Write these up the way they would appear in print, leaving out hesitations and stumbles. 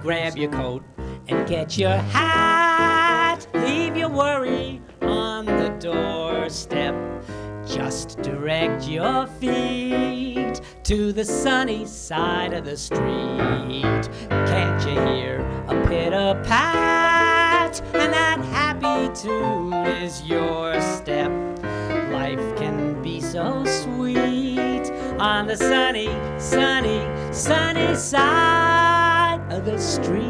grab your coat and get your hat. Leave your worry on the doorstep. Just direct your feet to the sunny side of the street. Can't you hear a pitter-pat? And that happy tune is your step. Life can be so sweet on the sunny, sunny, sunny side of the street.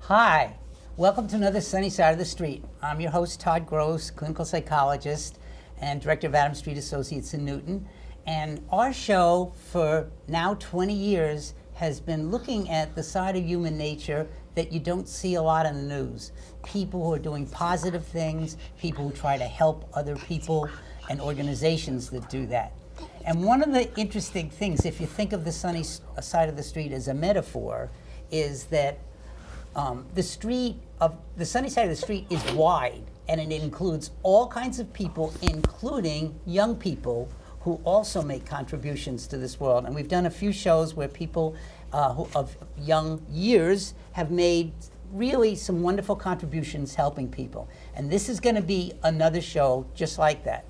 Hi, welcome to another Sunny Side of the Street. I'm your host, Todd Gross, clinical psychologist and director of Adams Street Associates in Newton. And our show for now 20 years has been looking at the side of human nature that you don't see a lot in the news. People who are doing positive things, people who try to help other people, and organizations that do that. And one of the interesting things, if you think of the sunny side of the street as a metaphor, is that the sunny side of the street is wide, and it includes all kinds of people, including young people who also make contributions to this world. And we've done a few shows where people who of young years have made really some wonderful contributions helping people. And this is going to be another show just like that.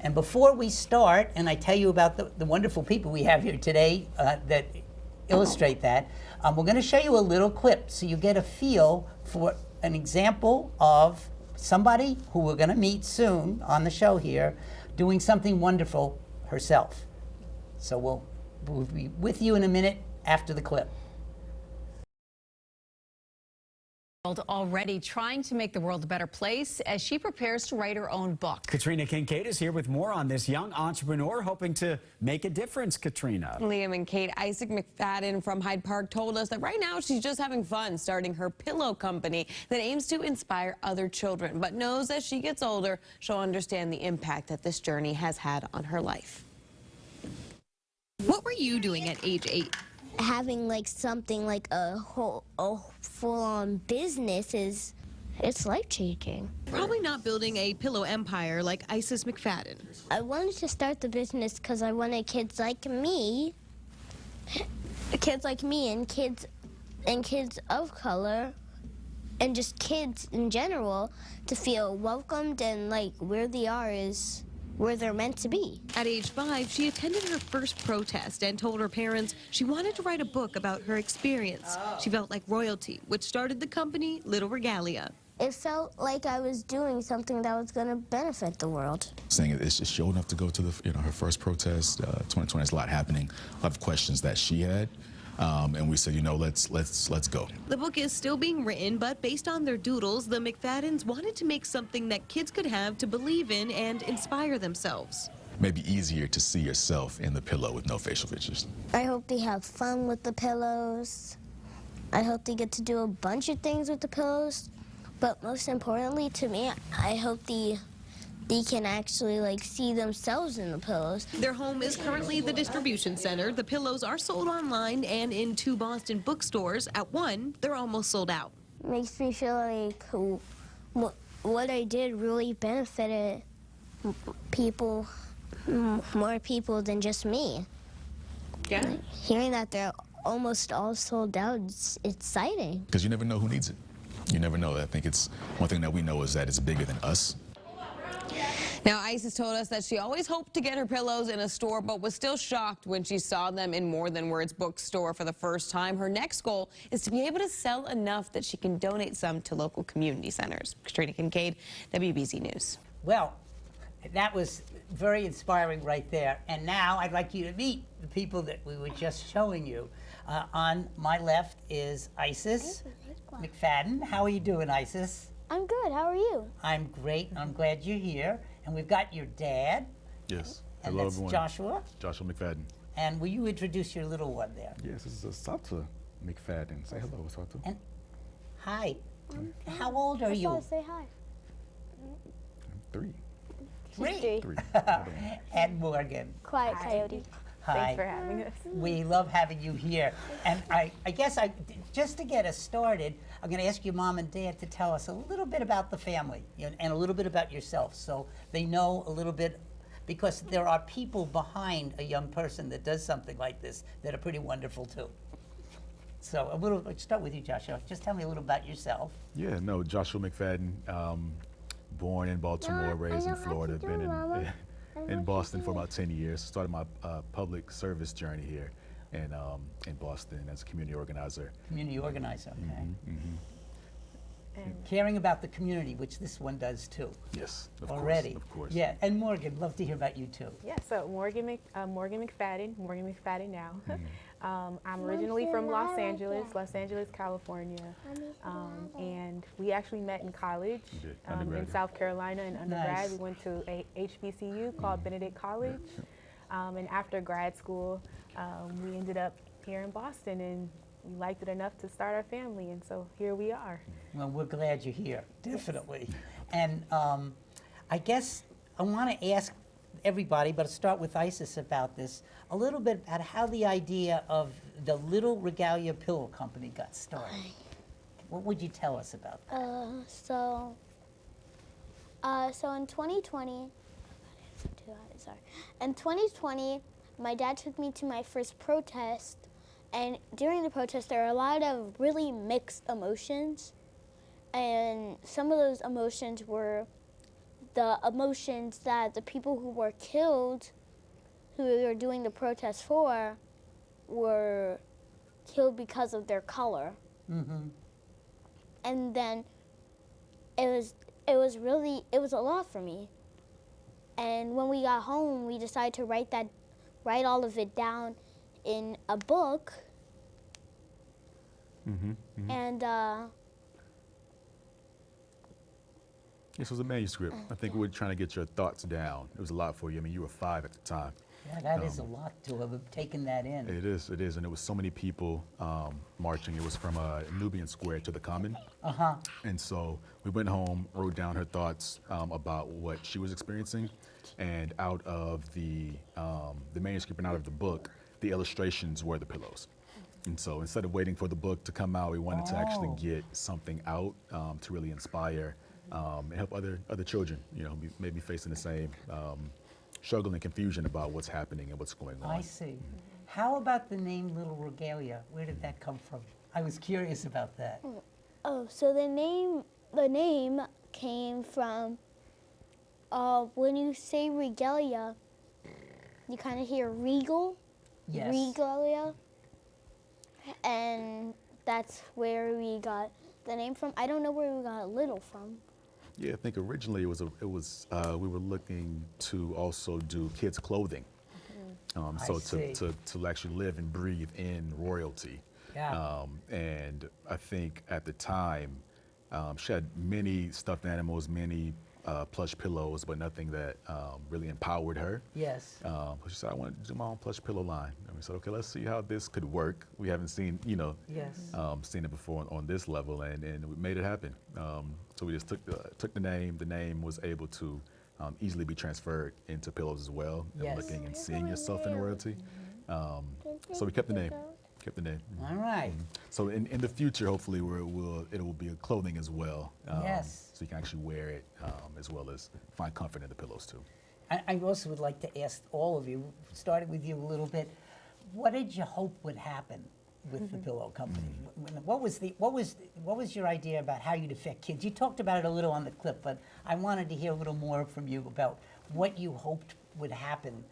And before we start, and I tell you about the wonderful people we have here today that illustrate that, we're going to show you a little clip so you get a feel for an example of somebody who we're going to meet soon on the show here doing something wonderful herself. So we'll be with you in a minute after the clip. Already trying to make the world a better place as she prepares to write her own book. Katrina Kincaid is here with more on this young entrepreneur hoping to make a difference. Katrina. Liam and Kate, Isaac McFadden from Hyde Park told us that right now she's just having fun starting her pillow company that aims to inspire other children, but knows as she gets older, she'll understand the impact that this journey has had on her life. What were you doing at age 8? Having like something like a full-on business it's life-changing. Probably not building a pillow empire like Isis McFadden. I wanted to start the business because I wanted kids like me and kids of color and just kids in general to feel welcomed and like where they are is where they're meant to be. At age 5, she attended her first protest and told her parents she wanted to write a book about her experience. She felt like royalty, which started the company Little Regalia. It felt like I was doing something that was going to benefit the world. Saying it's just showing enough to go to her first protest. 2020 has a lot happening, a lot of questions that she had. And we said, let's go. The book is still being written, but based on their doodles, the McFaddens wanted to make something that kids could have to believe in and inspire themselves. Maybe easier to see yourself in the pillow with no facial features. I hope they have fun with the pillows. I hope they get to do a bunch of things with the pillows. But most importantly to me, I hope they can actually like see themselves in the pillows. Their home is currently the distribution center. The pillows are sold online and in 2 Boston bookstores. At one, they're almost sold out. Makes me feel like what I did really benefited people, more people than just me. Yeah. Hearing that they're almost all sold out, it's exciting. Because you never know who needs it. You never know. I think it's one thing that we know is that it's bigger than us. Now, Isis told us that she always hoped to get her pillows in a store, but was still shocked when she saw them in More Than Words bookstore for the first time. Her next goal is to be able to sell enough that she can donate some to local community centers. Katrina Kincaid, WBZ News. Well, that was very inspiring right there. And now I'd like you to meet the people that we were just showing you. On my left is Isis McFadden. How are you doing, Isis? I'm good. How are you? I'm great. I'm glad you're here. And we've got your dad. Yes. And Hello, that's everyone. Joshua. Joshua McFadden. And will you introduce your little one there? Yes, this is Asata McFadden. Say hello, Asata. And hi. How old are you? Say hi. 3. Three. 3. And Morgan. Quiet coyote. Hi. Thanks for having us. We love having you here. And I guess just to get us started, I'm going to ask your mom and dad to tell us a little bit about the family and a little bit about yourself so they know a little bit because there are people behind a young person that does something like this that are pretty wonderful too. So let's start with you, Joshua. Just tell me a little about yourself. Yeah, no, Joshua McFadden, born in Baltimore, raised in Florida, been in Boston for about 10 years. Started my public service journey here in Boston as a community organizer. Community organizer, okay. Caring about the community, which this one does too. Yes, Already. Of course. Yeah, and Morgan, love to hear about you too. Yeah, so Morgan McFadden now. I'm originally from Los Angeles, California. And we actually met in college We did, in undergrad. South Carolina in undergrad. Nice. We went to a HBCU called Benedict College. And after grad school, we ended up here in Boston, and we liked it enough to start our family, and so here we are. Well, we're glad you're here, definitely. And I guess I want to ask everybody, but I'll start with Isis about this, a little bit about how the idea of the Little Regalia Pillow Company got started. What would you tell us about that? So in 2020, in 2020, my dad took me to my first protest, and during the protest, there were a lot of really mixed emotions, and some of those emotions were the emotions that the people who were killed, who we were doing the protest for, were killed because of their color. Mm-hmm. And then it was a lot for me. And when we got home, we decided to write all of it down in a book. And This was a manuscript. I think we were trying to get your thoughts down. It was a lot for you. I mean, you were 5 at the time. Yeah, that is a lot to have taken that in. It is, and it was so many people marching. It was from Nubian Square to the Common. Uh-huh. And so we went home, wrote down her thoughts about what she was experiencing, and out of the manuscript and out of the book, the illustrations were the pillows. And so instead of waiting for the book to come out, we wanted to actually get something out to really inspire and help other children, maybe facing the same struggle and confusion about what's happening and what's going on. I see. How about the name Little Regalia? Where did that come from? I was curious about that. so the name came from when you say regalia, you kind of hear regal, Yes. regalia, and that's where we got the name from. I don't know where we got little from. Yeah, I think originally it was we were looking to also do kids clothing, so see. to actually live and breathe in royalty. Yeah. And I think at the time, she had many stuffed animals, many plush pillows, but nothing that really empowered her. Yes. She said, I want to do my own plush pillow line. And we said, okay, let's see how this could work. We haven't seen, Yes. seen it before on this level, and we made it happen. So we just took the name. The name was able to easily be transferred into pillows as well, and Yes. looking and seeing yourself in royalty. So we kept the name. All right. So in the future, hopefully, it will be a clothing as well. Yes. So you can actually wear it as well as find comfort in the pillows too. I also would like to ask all of you, starting with you a little bit, what did you hope would happen with the pillow company? What was your idea about how you'd affect kids? You talked about it a little on the clip, but I wanted to hear a little more from you about what you hoped would happen,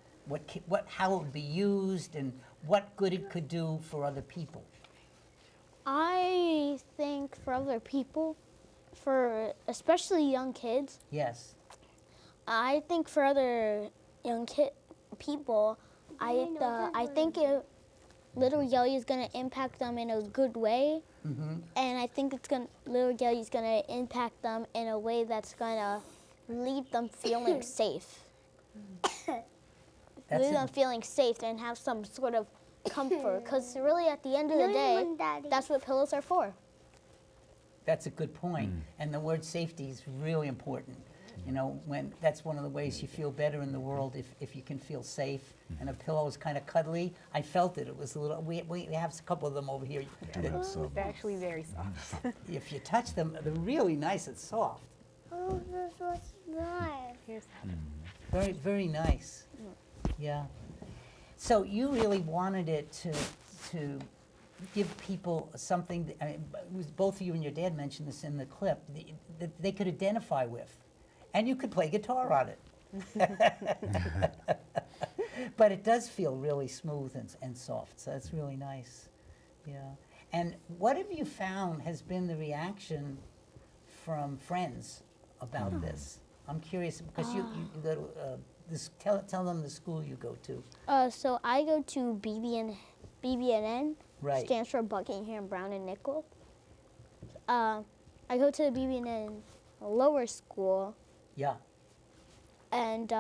how it would be used, and what good it could do for other people. I think for other people, for especially young kids, Yes. I think for other young people, I think Little Regalia is going to impact them in a good way, and I think Little Regalia is going to impact them in a way that's going to leave them feeling safe. Leave them feeling safe and have some sort of comfort, because really at the end of the day, that's what pillows are for. That's a good point. And the word safety is really important. When that's one of the ways you feel better in the world, if you can feel safe. And a pillow is kind of cuddly. I felt it. It was a little. We have a couple of them over here. It's actually very soft. If you touch them, they're really nice and soft. Oh, this was nice. Here's Very, very nice. Yeah. So you really wanted it to give people something, I mean, it was both you and your dad mentioned this in the clip, that they could identify with. And you could play guitar on it. But it does feel really smooth and soft, so that's really nice. Yeah. And what have you found has been the reaction from friends about this? I'm curious, because you go to, tell them the school you go to. So I go to BB&N, Right. stands for Buckingham, Brown and Nickel. I go to the BB&N lower school, Yeah. and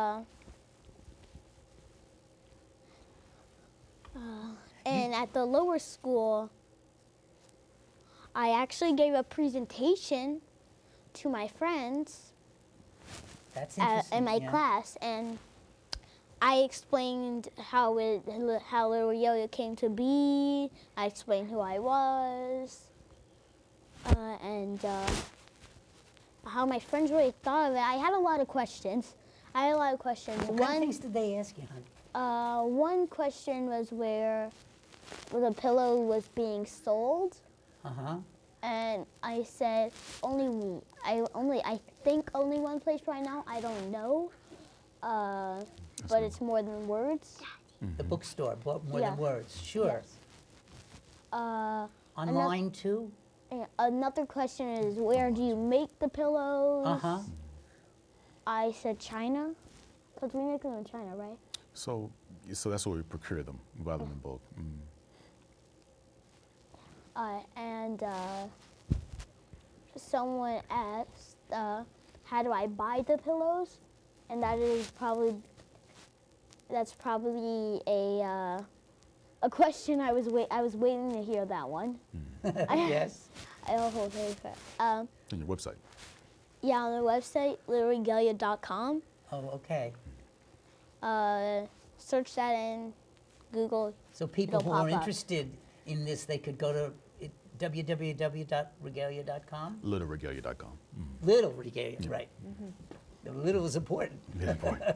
at the lower school, I actually gave a presentation to my friends That's interesting. in my yeah. class, and I explained how Little Regalia came to be. I explained who I was, and how my friends really thought of it. I had a lot of questions. What kind of things did they ask you, hon? One question was where the pillow was being sold, Uh-huh. and I said I think only one place right now. I don't know, but it's more than words. The bookstore, more Yeah. than words. Sure. Yes. Online too? And another question is, where do you make the pillows? Uh-huh. I said China, because we make them in China, right? So that's where we procure them, we buy them in bulk. And someone asked, how do I buy the pillows? And that's probably a question I was waiting to hear that one. Yes. I'll hold it for. On your website. Yeah, on the website, littleregalia.com. Oh, okay. Search that in Google. So people It'll who are pop up. interested in this, they could go to www.regalia.com? LittleRegalia.com. Little Regalia, right. The little is important. Very important.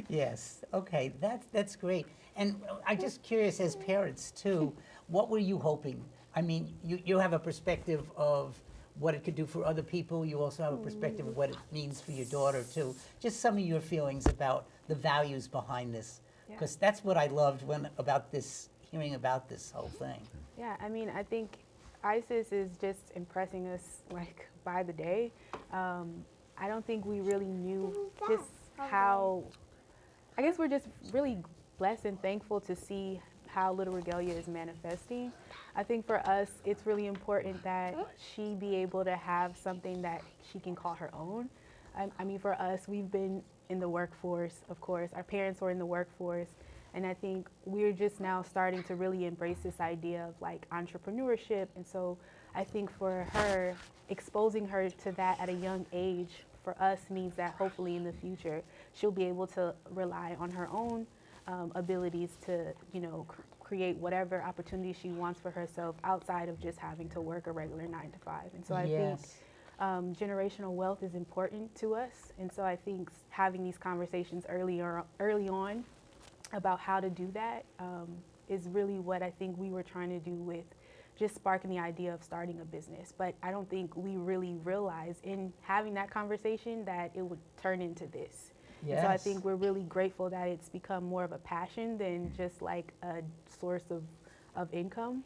Yes, okay, that's great. And I'm just curious, as parents too, what were you hoping? I mean, you have a perspective of what it could do for other people. You also have a perspective of what it means for your daughter too. Just some of your feelings about the values behind this, because that's what I loved hearing about this whole thing. Yeah, I mean, I think ISIS is just impressing us like by the day. I don't think we really knew just how, I guess we're just really blessed and thankful to see how Little Regalia is manifesting. I think for us, it's really important that she be able to have something that she can call her own. I mean, for us, we've been in the workforce, of course. Our parents were in the workforce. And I think we're just now starting to really embrace this idea of like entrepreneurship. And so I think for her, exposing her to that at a young age for us means that hopefully in the future, she'll be able to rely on her own abilities to, create whatever opportunity she wants for herself outside of just having to work a regular 9 to 5. And so I think generational wealth is important to us. And so I think having these conversations early on about how to do that is really what I think we were trying to do with just sparking the idea of starting a business. But I don't think we really realized in having that conversation that it would turn into this. Yes. So I think we're really grateful that it's become more of a passion than just like a source of income.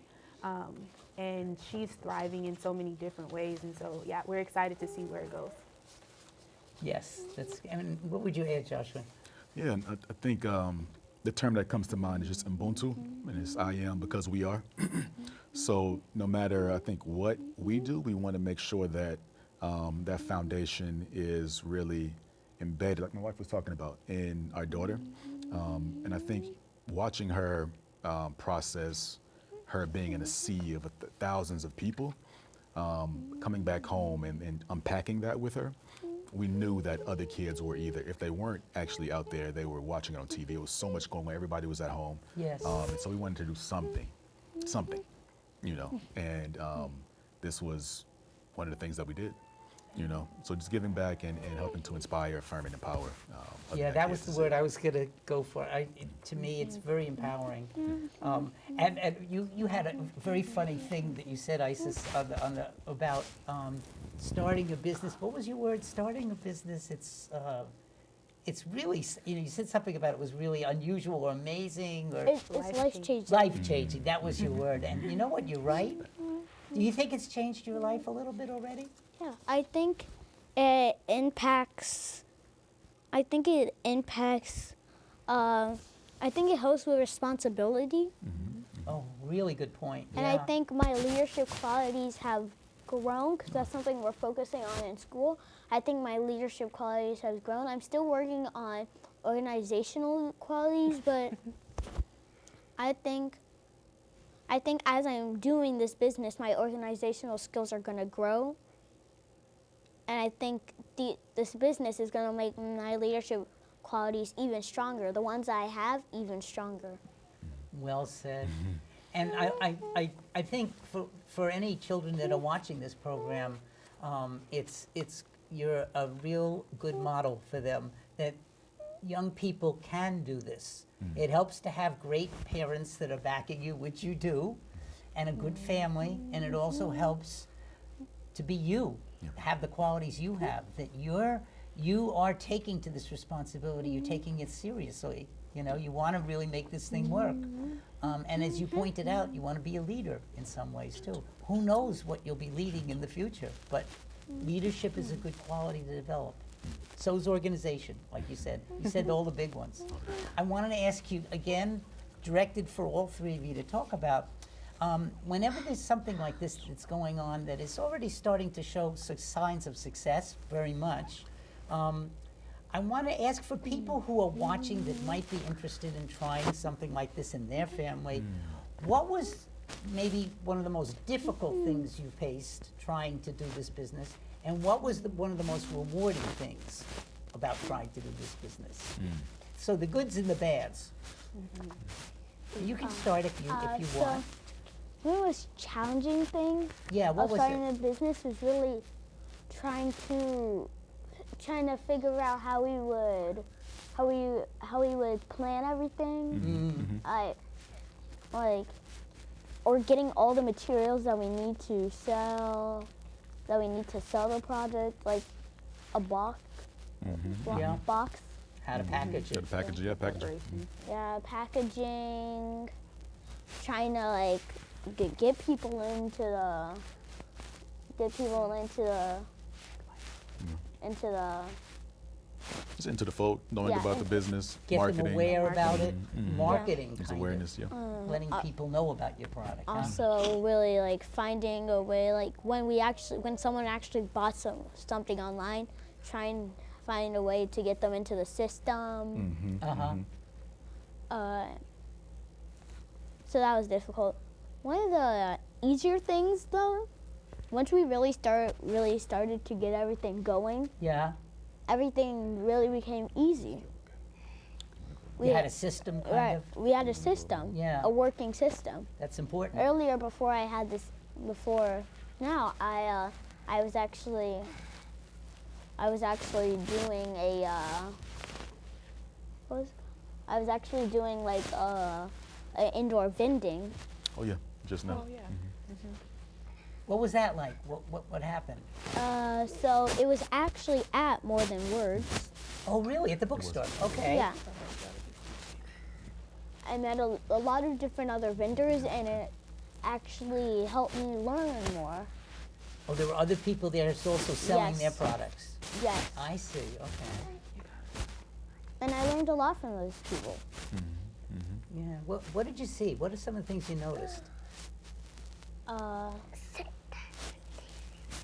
And she's thriving in so many different ways. And so, yeah, we're excited to see where it goes. Yes, what would you add, Joshua? Yeah, and I think the term that comes to mind is just Ubuntu, and it's I am because we are. So no matter, I think, what we do, we want to make sure that that foundation is really embedded, like my wife was talking about, in our daughter. And I think watching her process, her being in a sea of thousands of people, coming back home and unpacking that with her, we knew that other kids were either, if they weren't actually out there, they were watching it on TV. It was so much going on. Everybody was at home. Yes. And so we wanted to do something, and this was one of the things that we did. you know. So just giving back and helping to inspire, affirm, and empower. other Yeah, that was the kids. word I was going to go for. To me, it's very empowering. And you had a very funny thing that you said, Isis, about starting a business. What was your word? Starting a business. It's really, you said something about it was really unusual or amazing or It's life-changing. life-changing. That was your word. And you know what? You're right. Do you think it's changed your life a little bit already? Yeah, I think it impacts. I think it helps with responsibility, Oh, really good point. and I think my leadership qualities have grown because that's something we're focusing on in school. I think my leadership qualities have grown. I'm still working on organizational qualities, but I think as I'm doing this business, my organizational skills are going to grow. And I think this business is going to make my leadership qualities even stronger, the ones I have even stronger. Well said. And I think for any children that are watching this program, you're a real good model for them that young people can do this. It helps to have great parents that are backing you, which you do, and a good family, and it also helps to be you, have the qualities you have, that you are taking to this responsibility, you're taking it seriously. You know, you want to really make this thing work. And as you pointed out, you want to be a leader in some ways too. Who knows what you'll be leading in the future, but leadership is a good quality to develop. So is organization, like you said. You said all the big ones. I wanted to ask you, again, directed for all three of you to talk about, whenever there's something like this that's going on that is already starting to show signs of success, very much, I want to ask for people who are watching that might be interested in trying something like this in their family, what was maybe one of the most difficult things you faced trying to do this business, and what was one of the most rewarding things about trying to do this business? So the goods and the bads. You can start if you want. The most challenging thing Yeah, what of was starting it? a business was really trying to figure out how we would plan everything. Or getting all the materials that we need to sell the project, like a box. Yeah. Box. How to package Yeah, it. the packaging, packaging. Yeah, packaging. Trying to get people into the Just into the fold, knowing Yeah. about the business, Get marketing. them aware about it. Marketing, It's kind awareness, yeah. of. Letting people know about your product. huh? Also, really finding a way, when someone actually bought something online, try and find a way to get them into the system. So that was difficult. One of the easier things, though, once we really started to get everything going, Yeah. everything really became easy. You had a system, kind of. We had a system, Yeah. a working system. That's important. Earlier, before now, I was actually doing an indoor vending. Oh, yeah, just now. Oh, yeah. What was that like? What happened? So it was actually at More Than Words. Oh, really? At the bookstore? Okay. Yeah. I met a lot of different other vendors, and it actually helped me learn more. Oh, there were other people there also selling their Yes. products. Yes. I see. Okay. And I learned a lot from those people. Yeah. What did you see? What are some of the things you noticed?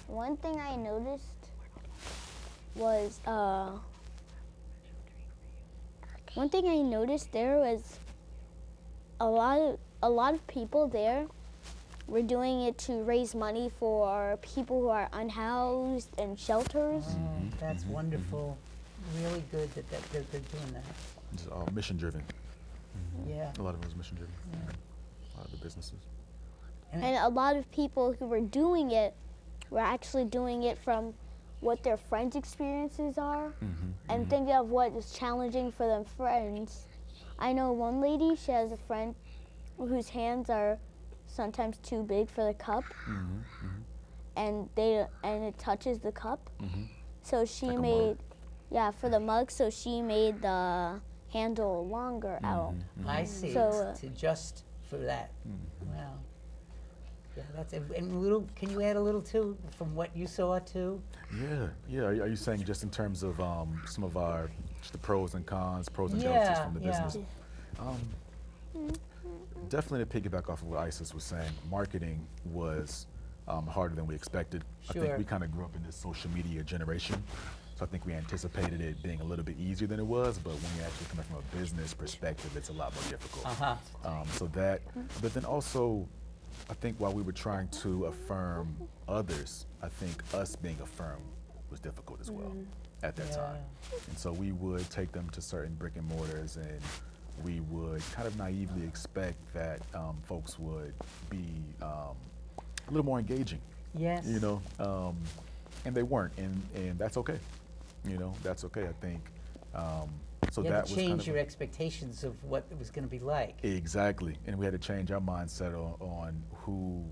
One thing I noticed was there was a lot of people there were doing it to raise money for people who are unhoused and shelters. Oh, that's wonderful. Really good that they're doing that. It's mission driven. Yeah. A lot of it was mission driven. A lot of the businesses. And a lot of people who were doing it were actually doing it from what their friends' experiences are and thinking of what is challenging for their friends. I know one lady, she has a friend whose hands are sometimes too big for the cup, and it touches the cup. So she Like a made, for the mug. So she made the handle longer out. I see. So, To just for that. Wow. Yeah, that's it. And little, can you add a little too from what you saw too? Yeah. Are you saying just in terms of some of our just the pros and cons, pros and don'ts Yeah, from the yeah. business? Definitely to piggyback off of what Isis was saying, marketing was harder than we expected. I Sure. think we kind of grew up in this social media generation, so I think we anticipated it being a little bit easier than it was, but when you actually come from a business perspective, it's a lot more difficult. So that, but then also, I think while we were trying to affirm others, I think us being affirmed was difficult as well at that time. And so we would take them to certain brick and mortars, and we would kind of naively expect that folks would be a little more engaging. Yes. You know, and they weren't, and that's okay. You know, that's okay. I think. So You that had to was kind change of your expectations of what it was going to be like. exactly, and we had to change our mindset on who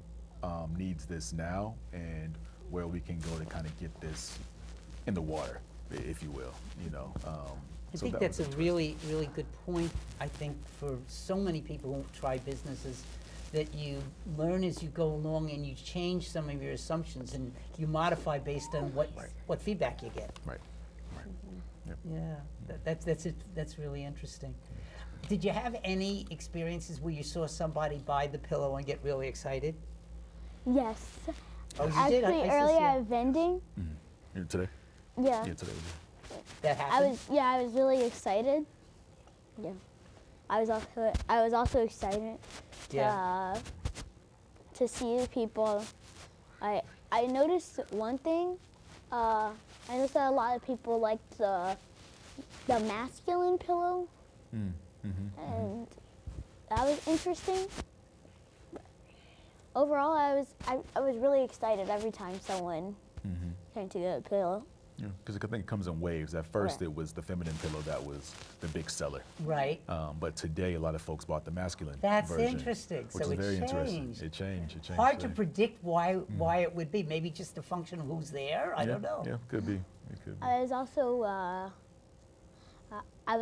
needs this now and where we can go to kind of get this in the water, if you will. You know. I So think that that's was a really, really good point, I think, for so many people who try businesses, that you learn as you go along and you change some of your assumptions and you modify based on what feedback you get. right. Yep. Yeah, that's really interesting. Did you have any experiences where you saw somebody buy the pillow and get really excited? Yes. Oh, you Actually, did? earlier yeah. at vending, Here today. yeah, Yeah, today. That happened? I was really excited. Yeah. I was also excited to see the people. I noticed one thing. I noticed that a lot of people liked the masculine pillow, and that was interesting. But overall, I was really excited every time someone came to get a pillow. Yeah, because I think it comes in waves. At first, Right. it was the feminine pillow that was the big seller. Right. But today, a lot of folks bought the masculine That's version. interesting. Which So is it very interesting. changed. It changed. Hard to today. predict why it would be. Maybe just a function of who's there. I don't know. Yeah, could be. It could be. I was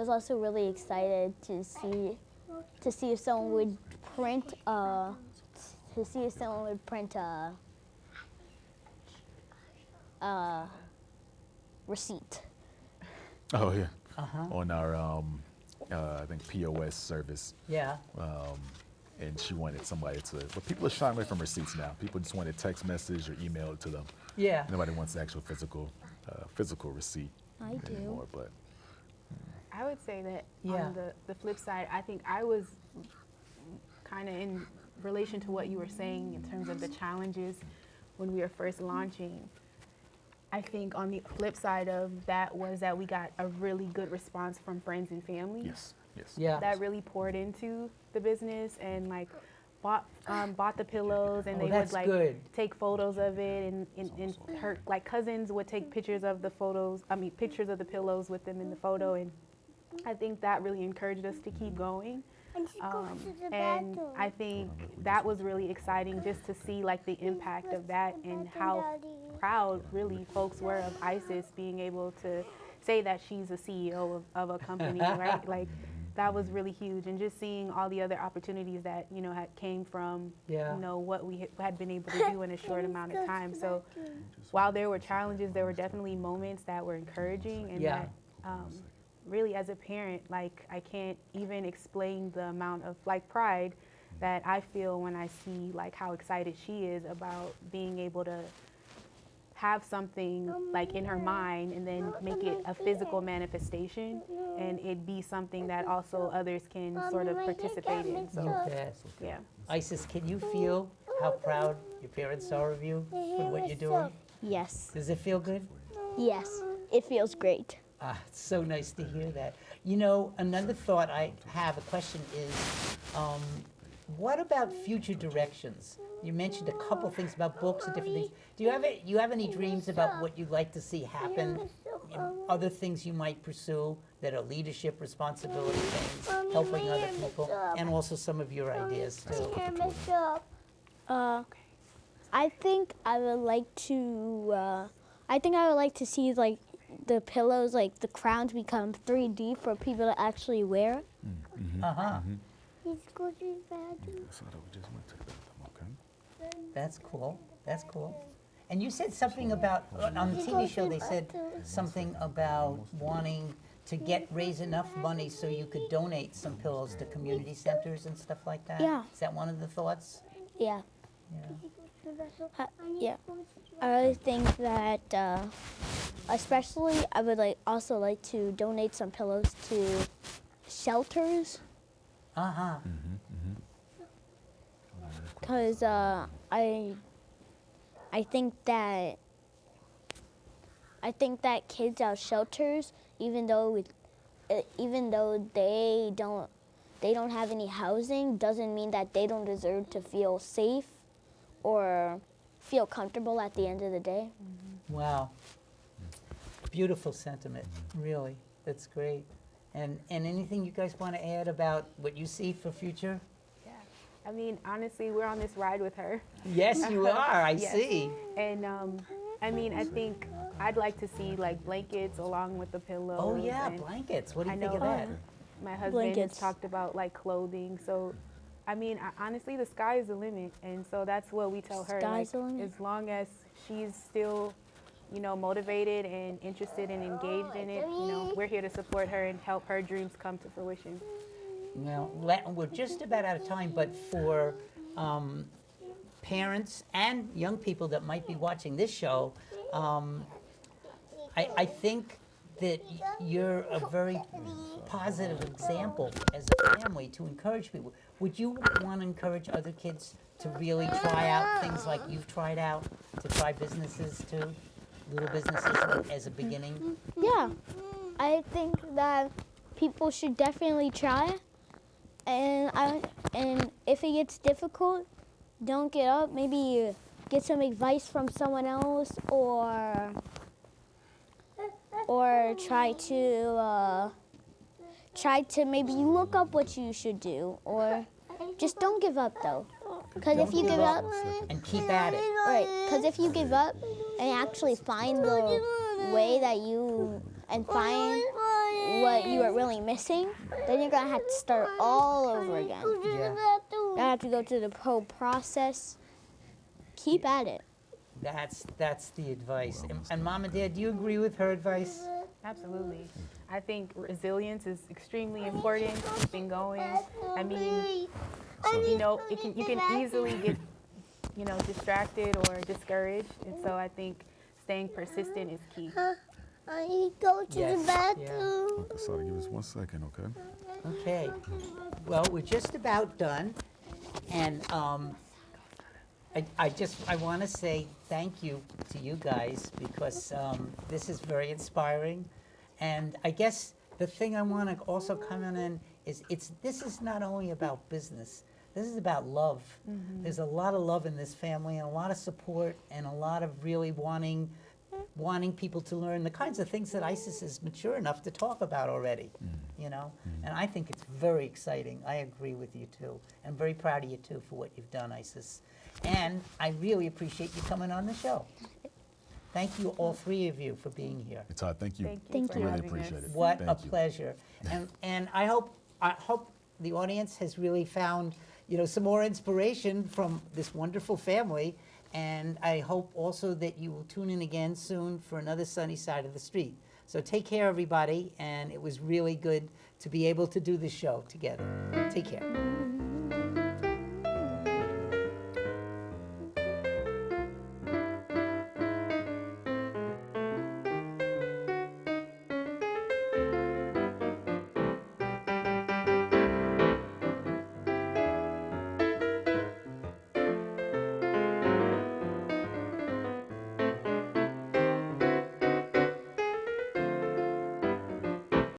also really excited to see if someone would print a receipt. Oh yeah. On our I think POS service. Yeah. And she wanted somebody to. But people are shying away from receipts now. People just want a text message or email it to them. Yeah. Nobody wants the actual physical receipt I do. anymore. But I would say that Yeah. on the flip side, I think I was kind of in relation to what you were saying in terms of the challenges when we were first launching. I think on the flip side of that was that we got a really good response from friends and family yes. Yeah. that really poured into the business and like bought the pillows, and Oh, they that's would like good. take photos of it, and her like cousins would take pictures of the pictures of the pillows with them in the photo, and I think that really encouraged us to keep going. And I think that was really exciting just to see like the impact of that and how proud really folks were of Isis being able to say that she's a CEO of a company, right? Like that was really huge, and just seeing all the other opportunities that had came from what we had been able to do in a short amount of time. So while there were challenges, there were definitely moments that were encouraging, and that really as a parent, like I can't even explain the amount of like pride that I feel when I see like how excited she is about being able to have something like in her mind and then make it a physical manifestation, and it be something that also others can sort of participate in. So Yes. yeah. Isis, can you feel how proud your parents are of you for what you're doing? Yes. Does it feel good? Yes. It feels great. It's so nice to hear that. You know, another thought I have, a question is, what about future directions? You mentioned a couple things about books and different things. Do you have any dreams about what you'd like to see happen? Other things you might pursue that are leadership, responsibility things, helping other people, and also some of your ideas too. I think I would like to. I think I would like to see like the pillows, like the crowns, become 3D for people to actually wear. Uh-huh. He's going to his bathroom. So that we just went to the bathroom, okay? That's cool. That's cool. And you said something about, on the TV show, they said something about wanting to raise enough money so you could donate some pillows to community centers and stuff like that? Yeah. Is that one of the thoughts? Yeah. Yeah. Yeah. I think that, especially, I would also like to donate some pillows to shelters. Uh-huh. Because I think that kids out shelters, even though they don't have any housing, doesn't mean that they don't deserve to feel safe or feel comfortable at the end of the day. Wow. Beautiful sentiment, really. That's great. And anything you guys want to add about what you see for future? Yeah. I mean, honestly, we're on this ride with her. Yes, you are. I Yes. see. And I mean, I think I'd like to see like blankets along with the pillows. Oh, yeah, and blankets. What do I you think know of that? my husband Blankets. has talked about like clothing. So, I mean, honestly, the sky is the limit. And so that's what we tell her. Sky's Like, the limit. as long as she's still, you know, motivated and interested and engaged in it, you know, we're here to support her and help her dreams come to fruition. Well, we're just about out of time, but for parents and young people that might be watching this show, I think that you're a very positive example as a family to encourage people. Would you want to encourage other kids to really try out things like you've tried out, to try businesses too, little businesses as a beginning? Yeah, I think that people should definitely try, and if it gets difficult, don't get up. Maybe get some advice from someone else, or try to maybe look up what you should do, or just don't give up though. Because if you give up, And keep at it. right? Because if you give up and actually find the way that and find what you are really missing, then you're gonna have to start all over again. Yeah. You have to go through the whole process. Keep at it. That's the advice. And Mom and Dad, do you agree with her advice? Absolutely. I think resilience is extremely important, keeping going. I mean, you know, you can easily get, you know, distracted or discouraged. And so I think staying persistent is key. I go to Yes, the bathroom. Okay, sorry, give us 1 second, okay? Okay. Well, we're just about done. And I want to say thank you to you guys because this is very inspiring. And I guess the thing I want to also comment on is this is not only about business. This is about love. There's a lot of love in this family and a lot of support and a lot of really wanting people to learn the kinds of things that ISIS is mature enough to talk about already, you know? And I think it's very exciting. I agree with you too. I'm very proud of you too for what you've done, ISIS. And I really appreciate you coming on the show. Thank you, all three of you, for being here. Todd, thank you. Thank for you. I really having appreciate us. it. What a Thank you. pleasure. And I hope the audience has really found, you know, some more inspiration from this wonderful family. And I hope also that you will tune in again soon for another Sunny Side of the Street. So take care, everybody. And it was really good to be able to do this show together. Take care.